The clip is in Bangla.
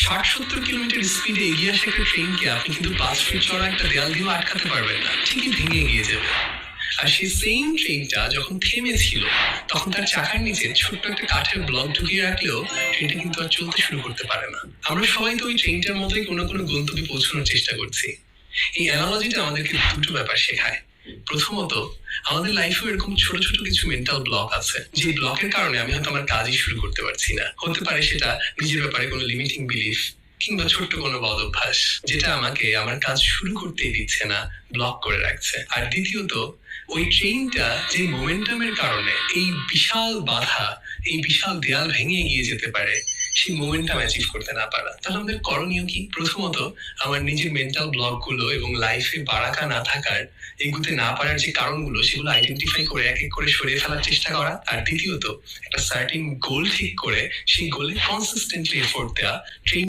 60-70 কিলোমিটার স্পিডে এগিয়ে আসা একটা ট্রেনকে আপনি কিন্তু 5 ফিট চড়া একটা দেয়াল দিয়েও আটকাতে পারবেন না, ঠিকই ভেঙে এগিয়ে যাবে। আর সেই সেম ট্রেনটা যখন থেমেছিল, তখন তার চাকার নিচে ছোট্ট একটা কাঠের ব্লক ঢুকিয়ে রাখলেও ট্রেনটা কিন্তু আর চলতে শুরু করতে পারে না। আমরা সবাই তো ওই ট্রেনটার মতোই কোনো কোনো গন্তব্যে পৌঁছানোর চেষ্টা করছি। এই অ্যানালজিটা আমাদেরকে দুটো ব্যাপার শেখায়। প্রথমত, আমাদের লাইফে এরকম ছোট ছোট কিছু মেন্টাল ব্লক আছে, যে ব্লকের কারণে আমি হয়তো আমার কাজই শুরু করতে পারছি না। হতে পারে সেটা নিজের ব্যাপারে কোনো লিমিটিং বিলিফ, কিংবা ছোট্ট কোনো বদ অভ্যাস, যেটা আমাকে আমার কাজ শুরু করতেই দিচ্ছে না, ব্লক করে রাখছে। আর দ্বিতীয়ত, ওই ট্রেনটা যে মোমেন্টামের কারণে এই বিশাল বাধা, এই বিশাল দেয়াল ভেঙে এগিয়ে যেতে পারে, সেই মোমেন্টাম অ্যাচিভ করতে না পারা। তাহলে আমাদের করণীয় কি? প্রথমত, আমার নিজের মেন্টাল ব্লকগুলো এবং লাইফে বারাকা না থাকার, এগুতে না পারার যে কারণগুলো, সেগুলো আইডেন্টিফাই করে এক এক করে সরিয়ে ফেলার চেষ্টা করা। আর দ্বিতীয়ত, একটা সার্টেন গোল ঠিক করে সেই গোলে কনসিস্টেন্টলি এফোর্ট দেওয়া। ট্রেন